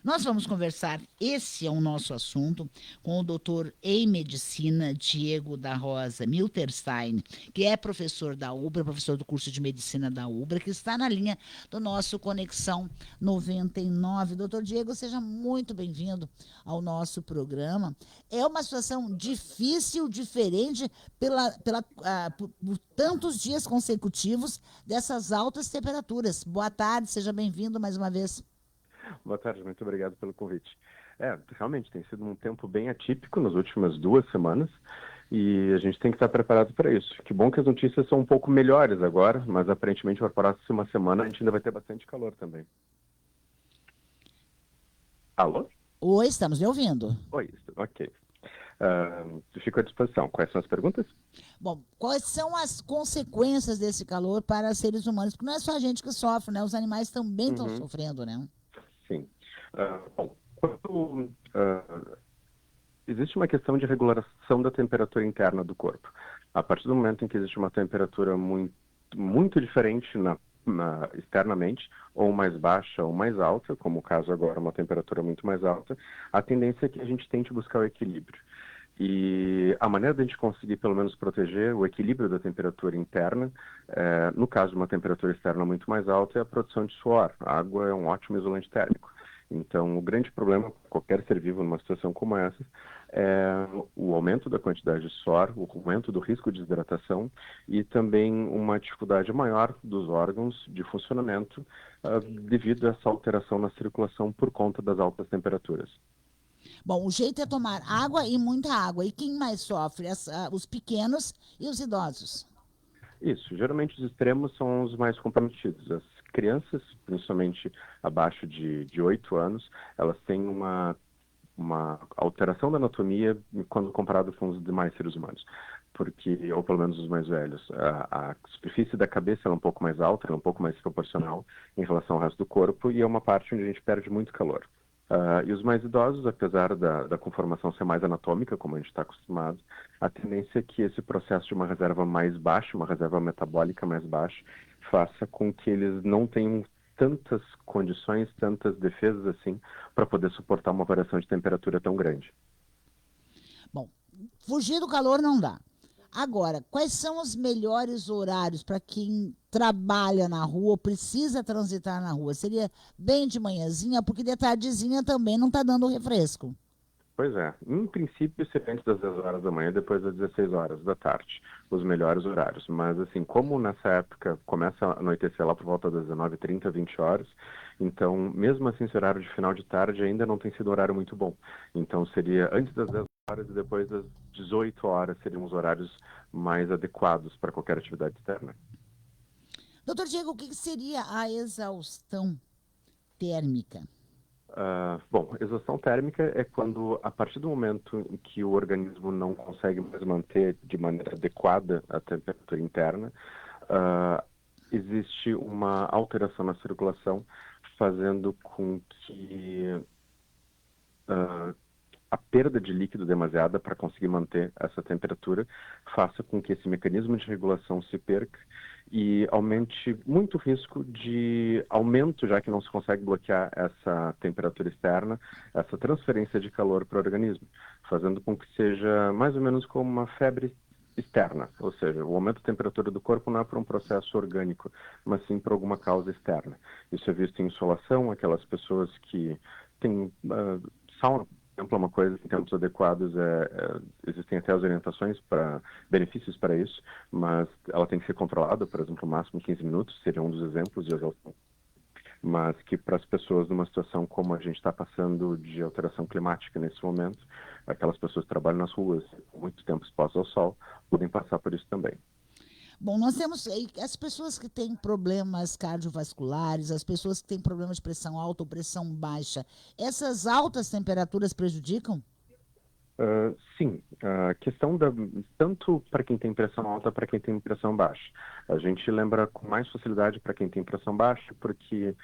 Nós vamos conversar, esse é o nosso assunto, com o doutor em Medicina Diego da Rosa Milterstein, que é professor da UBRA, professor do curso de Medicina da UBRA, que está na linha do nosso Conexão 99. Doutor Diego, seja muito bem-vindo ao nosso programa. É uma situação difícil, diferente, por tantos dias consecutivos dessas altas temperaturas. Boa tarde, seja bem-vindo mais uma vez. Boa tarde, muito obrigado pelo convite. Realmente tem sido um tempo bem atípico nas últimas 2 semanas e a gente tem que estar preparado para isso. Que bom que as notícias são um pouco melhores agora, mas aparentemente para a próxima semana a gente ainda vai ter bastante calor também. Alô? Oi, estamos lhe ouvindo. Oi, ok. Fico à disposição. Quais são as perguntas? Bom, quais são as consequências desse calor para os seres humanos? Porque não é só a gente que sofre, né? Os animais também estão Uhum, sofrendo, né? sim. Bom, existe uma questão de regulação da temperatura interna do corpo. A partir do momento em que existe uma temperatura muito diferente externamente, ou mais baixa ou mais alta, como o caso agora, uma temperatura muito mais alta, a tendência é que a gente tente buscar o equilíbrio. E a maneira de a gente conseguir, pelo menos, proteger o equilíbrio da temperatura interna, no caso de uma temperatura externa muito mais alta, é a produção de suor. A água é um ótimo isolante térmico. Então, o grande problema para qualquer ser vivo numa situação como essa é o aumento da quantidade de suor, o aumento do risco de desidratação e também uma dificuldade maior dos órgãos de funcionamento devido a essa alteração na circulação por conta das altas temperaturas. Bom, o jeito é tomar água e muita água. E quem mais sofre? Os pequenos e os idosos. Isso, geralmente os extremos são os mais comprometidos. As crianças, principalmente abaixo de 8 anos, elas têm uma alteração da anatomia quando comparado com os demais seres humanos, porque, ou pelo menos os mais velhos, a superfície da cabeça é um pouco mais alta, é um pouco mais proporcional em relação ao resto do corpo e é uma parte onde a gente perde muito calor. E os mais idosos, apesar da conformação ser mais anatômica, como a gente está acostumado, a tendência é que esse processo de uma reserva mais baixa, uma reserva metabólica mais baixa, faça com que eles não tenham tantas condições, tantas defesas assim, para poder suportar uma variação de temperatura tão grande. Bom, fugir do calor não dá. Agora, quais são os melhores horários para quem trabalha na rua ou precisa transitar na rua? Seria bem de manhãzinha, porque de tardezinha também não está dando refresco. Pois é, em princípio seria antes das 10 horas da manhã, depois das 16 horas da tarde, os melhores horários. Mas assim, como nessa época começa a anoitecer lá por volta das 19h30, 20 horas, então mesmo assim esse horário de final de tarde ainda não tem sido um horário muito bom. Então seria antes das 10 horas e depois das 18 horas seriam os horários mais adequados para qualquer atividade externa. Doutor Diego, o que seria a exaustão térmica? Bom, exaustão térmica é quando, a partir do momento em que o organismo não consegue mais manter de maneira adequada a temperatura interna, existe uma alteração na circulação, fazendo com que a perda de líquido demasiada para conseguir manter essa temperatura faça com que esse mecanismo de regulação se perca e aumente muito o risco de aumento, já que não se consegue bloquear essa temperatura externa, essa transferência de calor para o organismo, fazendo com que seja mais ou menos como uma febre externa, ou seja, o aumento da temperatura do corpo não é por um processo orgânico, mas sim por alguma causa externa. Isso é visto em insolação, aquelas pessoas que têm sauna, por exemplo, é uma coisa em tempos adequados, existem até as orientações para benefícios para isso, mas ela tem que ser controlada, por exemplo, no máximo 15 minutos, seria um dos exemplos de exaustão. Mas que para as pessoas numa situação como a gente está passando de alteração climática nesse momento, aquelas pessoas que trabalham nas ruas, muito tempo expostas ao sol, podem passar por isso também. Bom, nós temos as pessoas que têm problemas cardiovasculares, as pessoas que têm problemas de pressão alta ou pressão baixa, essas altas temperaturas prejudicam? Sim, a questão tanto para quem tem pressão alta para quem tem pressão baixa. A gente lembra com mais facilidade para quem tem pressão baixa, porque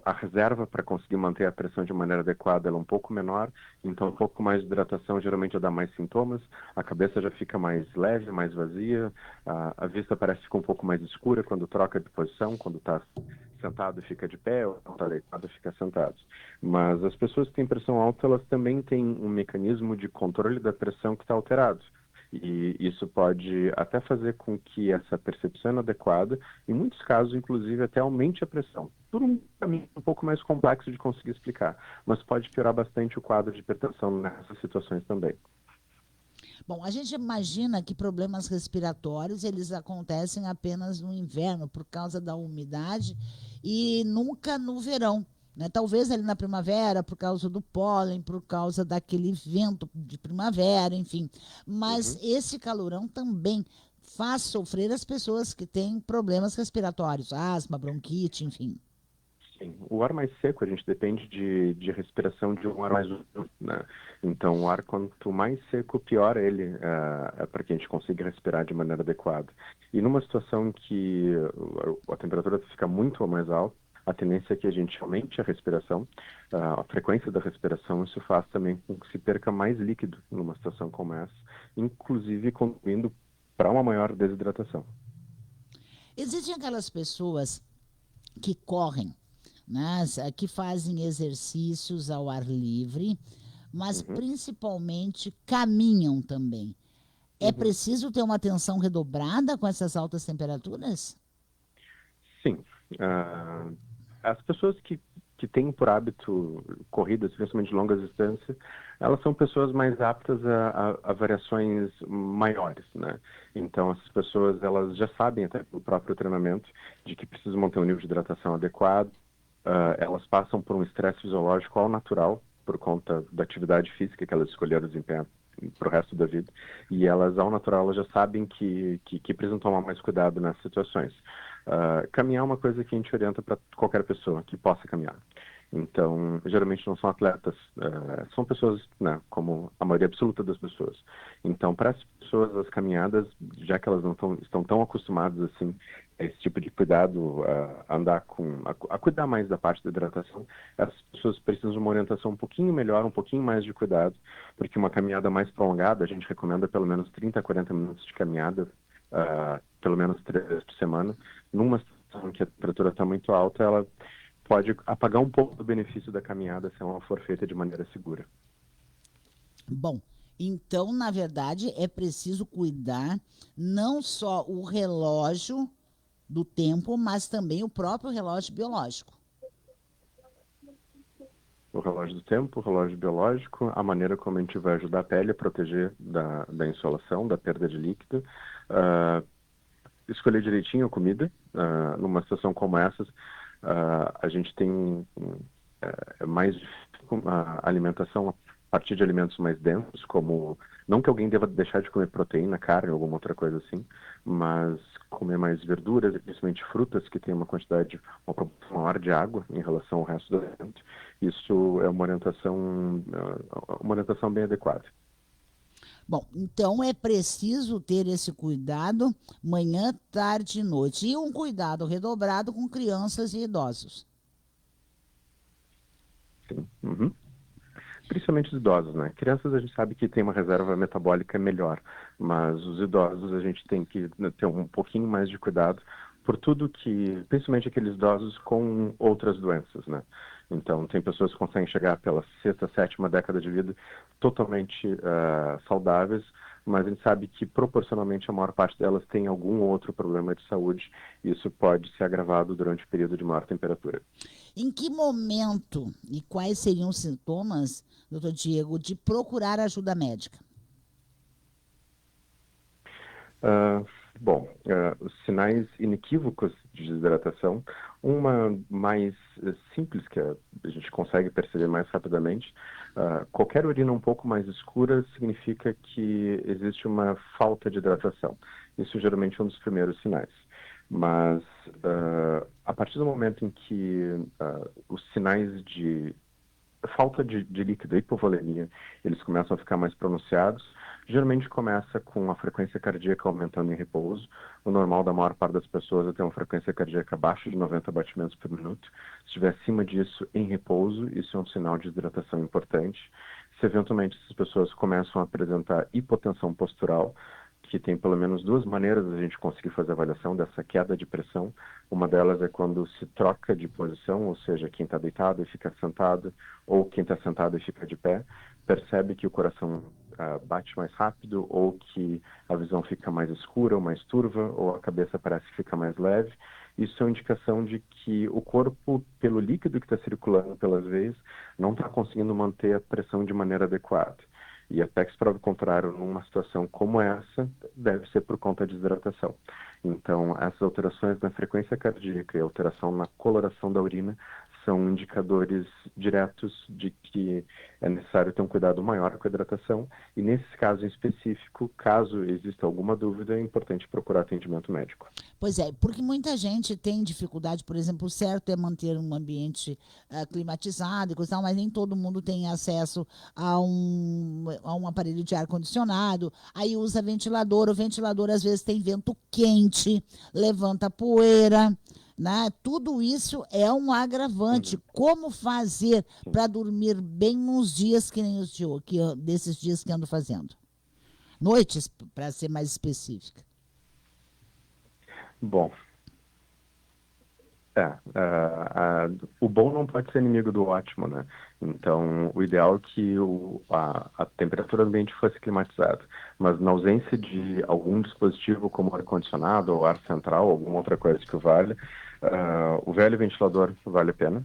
a reserva para conseguir manter a pressão de maneira adequada ela é um pouco menor, então um pouco mais de hidratação geralmente dá mais sintomas, a cabeça já fica mais leve, mais vazia, a vista parece ficar um pouco mais escura quando troca de posição, quando está sentado fica de pé, ou está deitado fica sentado. Mas as pessoas que têm pressão alta, elas também têm um mecanismo de controle da pressão que está alterado. E isso pode até fazer com que essa percepção inadequada, em muitos casos, inclusive, até aumente a pressão. Por um caminho um pouco mais complexo de conseguir explicar, mas pode piorar bastante o quadro de hipertensão nessas situações também. Bom, a gente imagina que problemas respiratórios eles acontecem apenas no inverno por causa da umidade e nunca no verão, né? Talvez ali na primavera por causa do pólen, por causa daquele vento de primavera, enfim. Mas esse calorão também faz sofrer as pessoas que têm problemas respiratórios, asma, bronquite, enfim. Sim, o ar mais seco, a gente depende de respiração de um ar mais úmido, né? Então, o ar, quanto mais seco, pior ele, para que a gente consiga respirar de maneira adequada. E numa situação em que a temperatura fica muito mais alta, a tendência é que a gente aumente a respiração, a frequência da respiração, isso faz também com que se perca mais líquido numa situação como essa, inclusive contribuindo para uma maior desidratação. Existem aquelas pessoas que correm, né, que fazem exercícios ao ar livre, mas Uhum, principalmente caminham também. É uhum. preciso ter uma atenção redobrada com essas altas temperaturas? Sim. Ah, as pessoas que têm por hábito corridas, principalmente de longas distâncias, elas são pessoas mais aptas a variações maiores, né? Então, essas pessoas, elas já sabem, até pelo próprio treinamento, de que precisam manter um nível de hidratação adequado. Elas passam por um estresse fisiológico ao natural, por conta da atividade física que elas escolheram desempenhar para o resto da vida. E elas, ao natural, elas já sabem que precisam tomar mais cuidado nessas situações. Caminhar é uma coisa que a gente orienta para qualquer pessoa que possa caminhar. Então, geralmente não são atletas, são pessoas, né, como a maioria absoluta das pessoas. Então, para essas pessoas, as caminhadas, já que elas não estão tão acostumadas assim a esse tipo de cuidado, a cuidar mais da parte da hidratação, essas pessoas precisam de uma orientação um pouquinho melhor, um pouquinho mais de cuidado, porque uma caminhada mais prolongada, a gente recomenda pelo menos 30 a 40 minutos de caminhada, pelo menos 3 vezes por semana. Numa situação em que a temperatura está muito alta, ela pode apagar um pouco do benefício da caminhada se ela for feita de maneira segura. Bom, então, na verdade, é preciso cuidar não só o relógio do tempo, mas também o próprio relógio biológico. O relógio do tempo, o relógio biológico, a maneira como a gente vai ajudar a pele a proteger da insolação, da perda de líquido, escolher direitinho a comida. Numa situação como essa, a gente tem mais a alimentação a partir de alimentos mais densos, como não que alguém deva deixar de comer proteína, carne ou alguma outra coisa assim, mas comer mais verduras, e principalmente frutas que têm uma proporção maior de água em relação ao resto do alimento. Isso é uma orientação bem adequada. Bom, então é preciso ter esse cuidado manhã, tarde e noite. E um cuidado redobrado com crianças e idosos. Sim. Uhum. Principalmente os idosos, né? Crianças a gente sabe que tem uma reserva metabólica melhor, mas os idosos a gente tem que ter um pouquinho mais de cuidado por tudo que, principalmente aqueles idosos com outras doenças, né? Então, tem pessoas que conseguem chegar pela sexta, sétima década de vida totalmente saudáveis, mas a gente sabe que proporcionalmente a maior parte delas tem algum outro problema de saúde e isso pode ser agravado durante o período de maior temperatura. Em que momento e quais seriam os sintomas, doutor Diego, de procurar ajuda médica? Bom, os sinais inequívocos de desidratação, uma mais simples que a gente consegue perceber mais rapidamente, qualquer urina um pouco mais escura significa que existe uma falta de hidratação. Isso geralmente é um dos primeiros sinais. Mas a partir do momento em que os sinais de falta de líquido, hipovolemia, eles começam a ficar mais pronunciados. Geralmente começa com a frequência cardíaca aumentando em repouso. O normal da maior parte das pessoas é ter uma frequência cardíaca abaixo de 90 batimentos por minuto. Se estiver acima disso, em repouso, isso é um sinal de hidratação importante. Se eventualmente essas pessoas começam a apresentar hipotensão postural, que tem pelo menos duas maneiras de a gente conseguir fazer a avaliação dessa queda de pressão. Uma delas é quando se troca de posição, ou seja, quem está deitado e fica sentado, ou quem está sentado e fica de pé, percebe que o coração bate mais rápido, ou que a visão fica mais escura ou mais turva, ou a cabeça parece que fica mais leve. Isso é uma indicação de que o corpo, pelo líquido que está circulando pelas veias, não está conseguindo manter a pressão de maneira adequada. E até que se prove o contrário, numa situação como essa, deve ser por conta de desidratação. Então, essas alterações na frequência cardíaca e alteração na coloração da urina são indicadores diretos de que é necessário ter um cuidado maior com a hidratação. E nesses casos em específico, caso exista alguma dúvida, é importante procurar atendimento médico. Pois é, porque muita gente tem dificuldade, por exemplo, o certo é manter um ambiente climatizado e coisa e tal, mas nem todo mundo tem acesso a um aparelho de ar-condicionado, aí usa ventilador, o ventilador às vezes tem vento quente, levanta poeira, né? Tudo isso é um agravante. Como fazer para dormir bem nos dias que nem os desses dias que ando fazendo? Noites, para ser mais específica. Bom, o bom não pode ser inimigo do ótimo, né? Então, o ideal é que a temperatura do ambiente fosse climatizada, mas na ausência de algum dispositivo como ar-condicionado ou ar central, alguma outra coisa que vale, o velho ventilador vale a pena,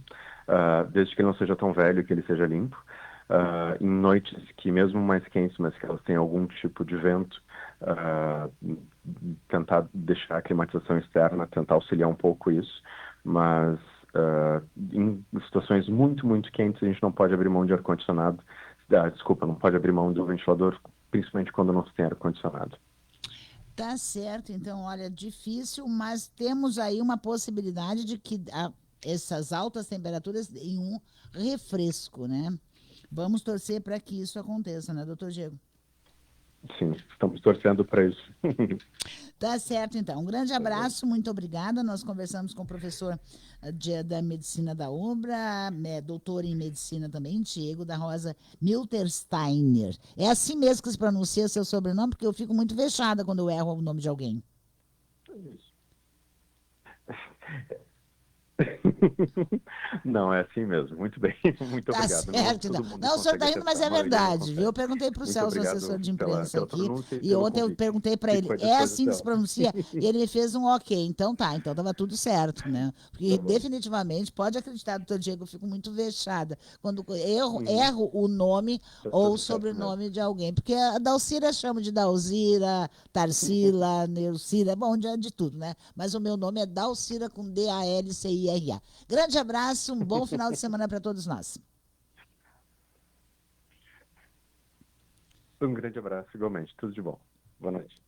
desde que ele não seja tão velho que ele seja limpo. Em noites que mesmo mais quentes, mas que elas têm algum tipo de vento, tentar deixar a climatização externa, tentar auxiliar um pouco isso, mas em situações muito, muito quentes a gente não pode abrir mão de ar-condicionado, não pode abrir mão do ventilador, principalmente quando não se tem ar-condicionado. Tá certo, então, olha, difícil, mas temos aí uma possibilidade de que essas altas temperaturas em um refresco, né? Vamos torcer para que isso aconteça, né, doutor Diego? Sim, estamos torcendo para isso. Tá certo, então. Um grande abraço, muito obrigada. Nós conversamos com o professor da Medicina da UBRA, doutor em Medicina também, Diego da Rosa Miltersteiner. É assim mesmo que se pronuncia seu sobrenome, porque eu fico muito vexada quando eu erro o nome de alguém. Isso. Não, é assim mesmo. Muito bem. Muito Tá obrigado. certo, então. Não, o senhor está rindo, mas é verdade, viu? Eu perguntei para o Muito Celso, obrigado assessor de imprensa pela aqui, pronúncia e e pelo ontem eu convite. perguntei para ele, Fico à é assim que se disposição. pronuncia? E ele me fez um ok. Então tá, então estava tudo certo, né? Porque Tá bom. definitivamente, pode acreditar, doutor Diego, eu fico muito vexada quando erro Uhum. o nome Tá ou o tudo certo mesmo. sobrenome de alguém. Porque a Dalcira chama de Dalzira, Tarsila, Neucira, bom, de tudo, né? Mas o meu nome é Dalcira com Dalcira. Grande abraço, um bom final de semana para todos nós. Um grande abraço, igualmente. Tudo de bom. Boa noite.